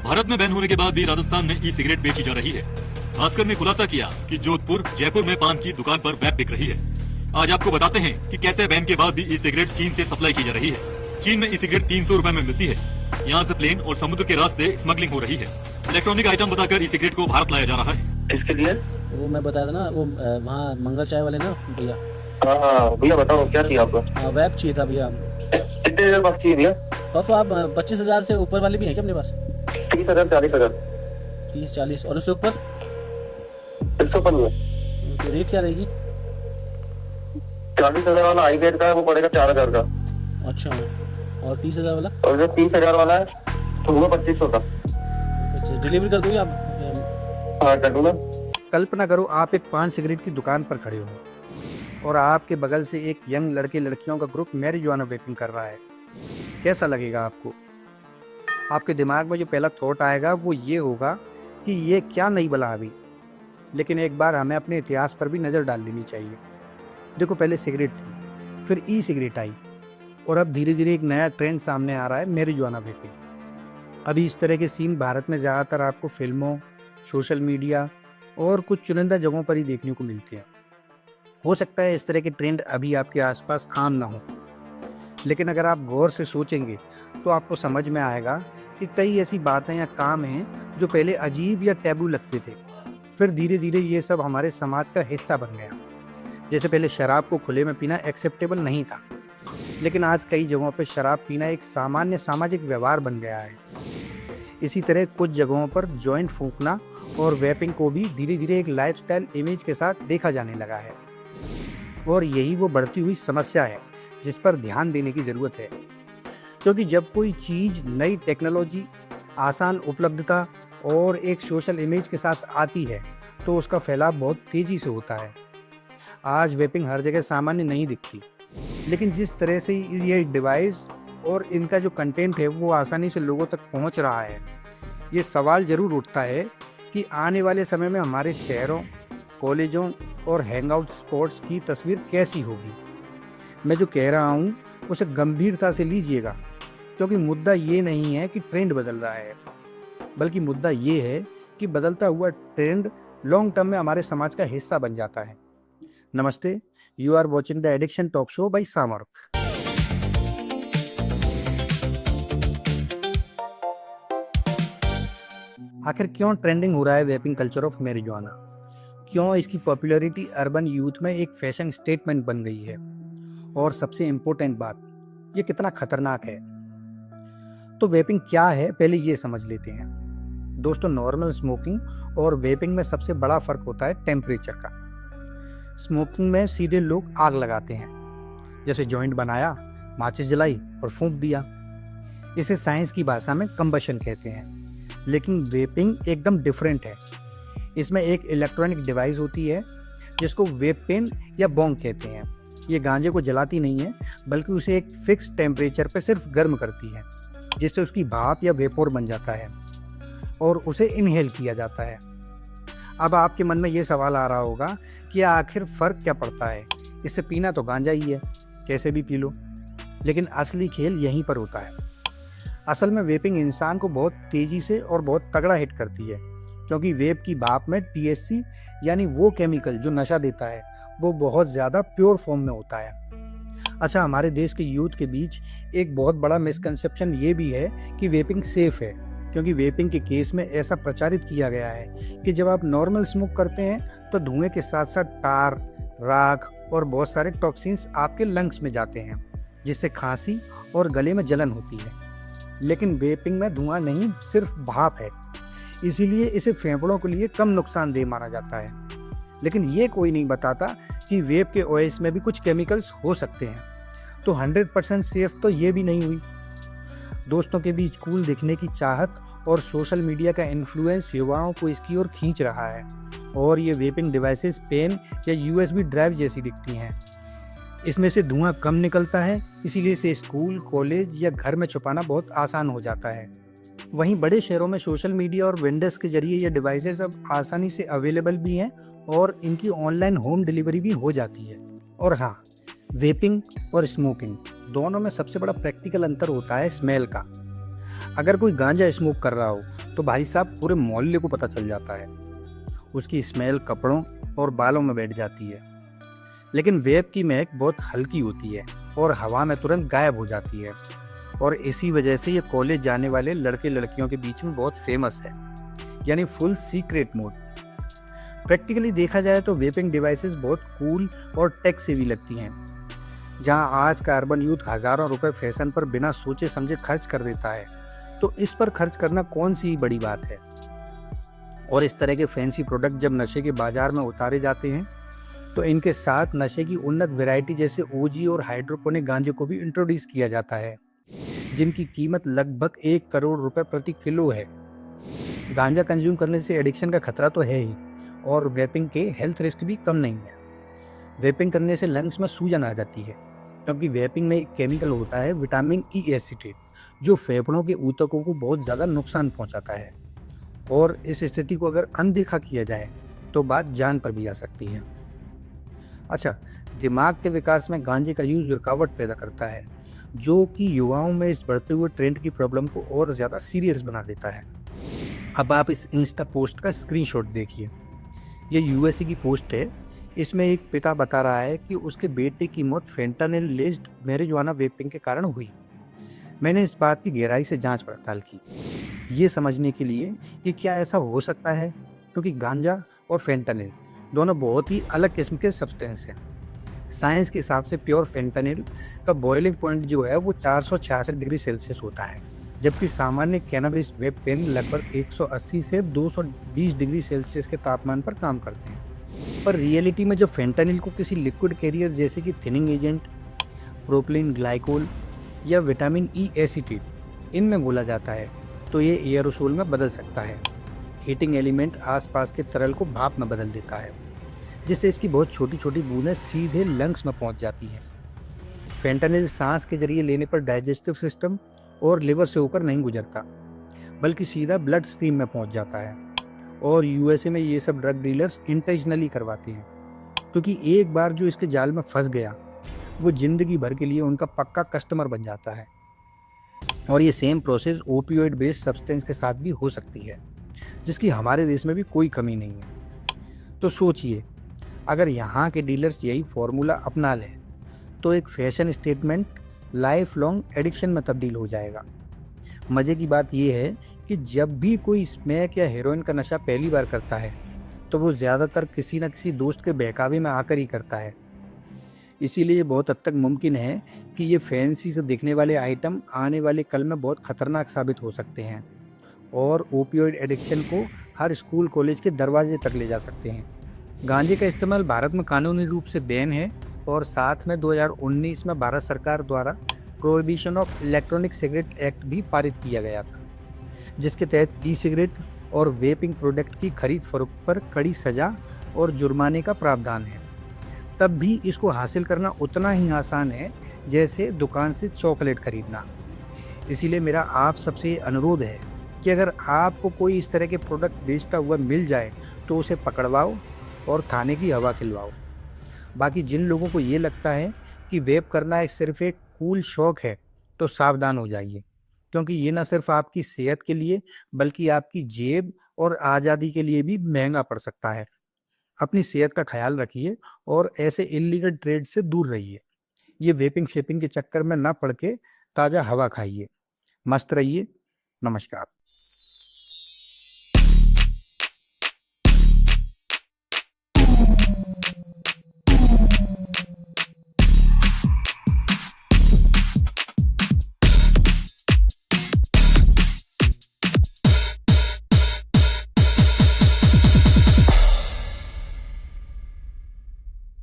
भारत में बैन होने के बाद भी राजस्थान में ई सिगरेट बेची जा रही है। भास्कर ने खुलासा किया कि जोधपुर, जयपुर में पान की दुकान पर वैप बिक रही है। आज आपको बताते हैं कि कैसे बैन के बाद भी ई सिगरेट चीन से सप्लाई की जा रही है। चीन में ई सिगरेट 300 रुपए में मिलती है। यहाँ से प्लेन और समुद्र के रास्ते स्मगलिंग हो रही है। इलेक्ट्रॉनिक आइटम बताकर ई सिगरेट को भारत लाया जा रहा है। किसके लिए? वो मैं बताया था ना, वो वहाँ मंगल चाय वाले ना भैया। हाँ भैया बताओ क्या चाहिए आपको? वैप चाहिए था भैया। कितने देर पास चाहिए भैया? पफ आप 25,000 से ऊपर वाले भी हैं क्या अपने पास? 30,000 40,000 30-40 और उससे ऊपर 115। तो रेट क्या रहेगी? 40,000 वाला हाई ग्रेड का है वो पड़ेगा 4,000 का। अच्छा, और 30,000 वाला? और जो 30,000 वाला है तो वो 2,500 का। अच्छा, डिलीवरी कर दोगे आप? हाँ कर दूंगा। कल्पना करो आप एक पान सिगरेट की दुकान पर खड़े हो और आपके बगल से एक यंग लड़के लड़कियों का ग्रुप मैरिजुआना वेपिंग कर रहा है। कैसा लगेगा आपको? आपके दिमाग में जो पहला थॉट आएगा वो ये होगा कि ये क्या नई बला अभी। लेकिन एक बार हमें अपने इतिहास पर भी नज़र डाल लेनी चाहिए। देखो, पहले सिगरेट थी, फिर ई सिगरेट आई और अब धीरे धीरे एक नया ट्रेंड सामने आ रहा है, मैरिजुआना वेपिंग। अभी इस तरह के सीन भारत में ज़्यादातर आपको फिल्मों, सोशल मीडिया और कुछ चुनिंदा जगहों पर ही देखने को मिलते हैं। हो सकता है इस तरह के ट्रेंड अभी आपके आसपास आम ना हो, लेकिन अगर आप गौर से सोचेंगे तो आपको समझ में आएगा कि कई ऐसी बातें या काम हैं जो पहले अजीब या टैबू लगते थे, फिर धीरे धीरे ये सब हमारे समाज का हिस्सा बन गया। जैसे पहले शराब को खुले में पीना एक्सेप्टेबल नहीं था, लेकिन आज कई जगहों पर शराब पीना एक सामान्य सामाजिक व्यवहार बन गया है। इसी तरह कुछ जगहों पर जॉइंट फूंकना और वेपिंग को भी धीरे धीरे एक लाइफस्टाइल इमेज के साथ देखा जाने लगा है। और यही वो बढ़ती हुई समस्या है जिस पर ध्यान देने की ज़रूरत है, क्योंकि जब कोई चीज़ नई टेक्नोलॉजी, आसान उपलब्धता और एक सोशल इमेज के साथ आती है तो उसका फैलाव बहुत तेज़ी से होता है। आज वेपिंग हर जगह सामान्य नहीं दिखती, लेकिन जिस तरह से ये डिवाइस और इनका जो कंटेंट है वो आसानी से लोगों तक पहुंच रहा है, ये सवाल ज़रूर उठता है कि आने वाले समय में हमारे शहरों, कॉलेजों और हैंगआउट स्पॉट्स की तस्वीर कैसी होगी। मैं जो कह रहा हूँ उसे गंभीरता से लीजिएगा, क्योंकि मुद्दा ये नहीं है कि ट्रेंड बदल रहा है, बल्कि मुद्दा ये है कि बदलता हुआ ट्रेंड लॉन्ग टर्म में हमारे समाज का हिस्सा बन जाता है। नमस्ते, you are watching the addiction talk show by Samarth. आखिर क्यों ट्रेंडिंग हो रहा है वेपिंग कल्चर ऑफ मैरिजुआना? क्यों इसकी पॉपुलैरिटी अर्बन यूथ में एक फैशन स्टेटमेंट बन गई है? और सबसे इम्पोर्टेंट बात, ये कितना खतरनाक है? तो वेपिंग क्या है, पहले ये समझ लेते हैं। दोस्तों, नॉर्मल स्मोकिंग और वेपिंग में सबसे बड़ा फर्क होता है टेम्परेचर का। स्मोकिंग में सीधे लोग आग लगाते हैं, जैसे जॉइंट बनाया, माचिस जलाई और फूंक दिया। इसे साइंस की भाषा में कंबशन कहते हैं। लेकिन वेपिंग एकदम डिफरेंट है। इसमें एक इलेक्ट्रॉनिक डिवाइस होती है जिसको वेप पेन या बोंग कहते हैं। ये गांजे को जलाती नहीं है, बल्कि उसे एक फिक्स टेम्परेचर पर सिर्फ गर्म करती है, जिससे उसकी भाप या वेपोर बन जाता है और उसे इनहेल किया जाता है। अब आपके मन में ये सवाल आ रहा होगा कि आखिर फ़र्क क्या पड़ता है? इससे पीना तो गांजा ही है, कैसे भी पी लो। लेकिन असली खेल यहीं पर होता है। असल में वेपिंग इंसान को बहुत तेज़ी से और बहुत तगड़ा हिट करती है, क्योंकि वेप की भाप में THC यानी वो केमिकल जो नशा देता है वो बहुत ज़्यादा प्योर फॉर्म में होता है। अच्छा, हमारे देश के यूथ के बीच एक बहुत बड़ा मिसकंसेप्शन ये भी है कि वेपिंग सेफ़ है, क्योंकि वेपिंग के केस में ऐसा प्रचारित किया गया है कि जब आप नॉर्मल स्मोक करते हैं तो धुएं के साथ साथ टार, राख और बहुत सारे टॉक्सिन्स आपके लंग्स में जाते हैं, जिससे खांसी और गले में जलन होती है। लेकिन वेपिंग में धुआं नहीं, सिर्फ भाप है, इसीलिए इसे फेफड़ों के लिए कम नुकसानदेह माना जाता है। लेकिन ये कोई नहीं बताता कि वेप के ओएस में भी कुछ केमिकल्स हो सकते हैं, तो 100% सेफ तो ये भी नहीं हुई। दोस्तों के बीच कूल दिखने की चाहत और सोशल मीडिया का इन्फ्लुएंस युवाओं को इसकी ओर खींच रहा है, और ये वेपिंग डिवाइसेस पेन या USB ड्राइव जैसी दिखती हैं। इसमें से धुआं कम निकलता है, इसीलिए इसे स्कूल, कॉलेज या घर में छुपाना बहुत आसान हो जाता है। वहीं बड़े शहरों में सोशल मीडिया और वेंडर्स के जरिए ये डिवाइसेस अब आसानी से अवेलेबल भी हैं और इनकी ऑनलाइन होम डिलीवरी भी हो जाती है। और हाँ, वेपिंग और स्मोकिंग दोनों में सबसे बड़ा प्रैक्टिकल अंतर होता है स्मेल का। अगर कोई गांजा स्मोक कर रहा हो तो भाई साहब पूरे मोहल्ले को पता चल जाता है। उसकी स्मेल कपड़ों और बालों में बैठ जाती है। लेकिन वेप की महक बहुत हल्की होती है और हवा में तुरंत गायब हो जाती है, और इसी वजह से ये कॉलेज जाने वाले लड़के लड़कियों के बीच में बहुत फेमस है, यानी फुल सीक्रेट मोड। प्रैक्टिकली देखा जाए तो वेपिंग डिवाइसेस बहुत कूल और टेक सेवी लगती हैं। जहां आज का अर्बन यूथ हजारों रुपए फैशन पर बिना सोचे समझे खर्च कर देता है, तो इस पर खर्च करना कौन सी बड़ी बात है। और इस तरह के फैंसी प्रोडक्ट जब नशे के बाजार में उतारे जाते हैं, तो इनके साथ नशे की उन्नत वैरायटी जैसे ओजी और हाइड्रोपोनिक गांजे को भी इंट्रोड्यूस किया जाता है, जिनकी कीमत लगभग 1 करोड़ रुपए प्रति किलो है। गांजा कंज्यूम करने से एडिक्शन का खतरा तो है ही, और वेपिंग के हेल्थ रिस्क भी कम नहीं है। वेपिंग करने से लंग्स में सूजन आ जाती है, क्योंकि वेपिंग में एक केमिकल होता है विटामिन ई एसिटेट, जो फेफड़ों के ऊतकों को बहुत ज़्यादा नुकसान पहुंचाता है, और इस स्थिति को अगर अनदेखा किया जाए तो बात जान पर भी आ सकती है। अच्छा, दिमाग के विकास में गांजे का यूज रुकावट पैदा करता है, जो कि युवाओं में इस बढ़ते हुए ट्रेंड की प्रॉब्लम को और ज़्यादा सीरियस बना देता है। अब आप इस इंस्टा पोस्ट का स्क्रीनशॉट देखिए। ये यूएसए की पोस्ट है। इसमें एक पिता बता रहा है कि उसके बेटे की मौत फेंटानिल लेस्ड मैरिजुआना वेपिंग के कारण हुई। मैंने इस बात की गहराई से जांच पड़ताल की, ये समझने के लिए कि क्या ऐसा हो सकता है, क्योंकि गांजा और फेंटानिल दोनों बहुत ही अलग किस्म के सब्सटेंस हैं। साइंस के हिसाब से प्योर फेंटानिल का बॉइलिंग पॉइंट जो है वो 466 डिग्री सेल्सियस होता है, जबकि सामान्य कैनबिस वेप पेन लगभग 180 से 220 डिग्री सेल्सियस के तापमान पर काम करते हैं। पर रियलिटी में जब फेंटानिल को किसी लिक्विड कैरियर जैसे कि थिनिंग एजेंट, प्रोपिलीन ग्लाइकोल या विटामिन ई एसिटेट इनमें घोला जाता है, तो ये एयरोसोल में बदल सकता है। हीटिंग एलिमेंट आसपास के तरल को भाप में बदल देता है, जिससे इसकी बहुत छोटी छोटी बूंदें सीधे लंग्स में पहुंच जाती हैं। फेंटानिल सांस के जरिए लेने पर डाइजेस्टिव सिस्टम और लिवर से होकर नहीं गुजरता, बल्कि सीधा ब्लड स्ट्रीम में पहुंच जाता है। और यूएसए में ये सब ड्रग डीलर्स इंटेंशनली करवाते हैं, क्योंकि एक बार जो इसके जाल में फंस गया वो जिंदगी भर के लिए उनका पक्का कस्टमर बन जाता है। और ये same process opioid based substance के साथ भी हो सकती है, जिसकी हमारे देश में भी कोई कमी नहीं है। तो सोचिए, अगर यहाँ के डीलर्स यही फॉर्मूला अपना लें, तो एक fashion statement life long addiction में तब्दील हो जाएगा। मज़े की बात यह है कि जब भी कोई स्मैक या हेरोइन का नशा पहली बार करता है, तो वो ज़्यादातर किसी न किसी दोस्त के बहकावे में आकर ही करता है। इसीलिए बहुत हद तक मुमकिन है कि ये फैंसी से दिखने वाले आइटम आने वाले कल में बहुत ख़तरनाक साबित हो सकते हैं, और ओपियोइड एडिक्शन को हर स्कूल कॉलेज के दरवाजे तक ले जा सकते हैं। गांजे का इस्तेमाल भारत में कानूनी रूप से बैन है, और साथ में 2019 में भारत सरकार द्वारा prohibition of electronic cigarette act भी पारित किया गया था, जिसके तहत ई सिगरेट और वेपिंग प्रोडक्ट की खरीद फरोख्त पर कड़ी सजा और जुर्माने का प्रावधान है। तब भी इसको हासिल करना उतना ही आसान है जैसे दुकान से चॉकलेट खरीदना। इसीलिए मेरा आप सबसे अनुरोध है कि अगर आपको कोई इस तरह के प्रोडक्ट बेचता हुआ मिल जाए तो उसे पकड़वाओ और थाने की हवा खिलवाओ। बाकी जिन लोगों को ये लगता है कि वेप करना एक सिर्फ एक कूल शौक है, तो सावधान हो जाइए, क्योंकि ये ना सिर्फ आपकी सेहत के लिए बल्कि आपकी जेब और आज़ादी के लिए भी महंगा पड़ सकता है। अपनी सेहत का ख्याल रखिए और ऐसे इलीगल ट्रेड से दूर रहिए। ये वेपिंग शेपिंग के चक्कर में ना पड़ के ताज़ा हवा खाइए। मस्त रहिए। नमस्कार।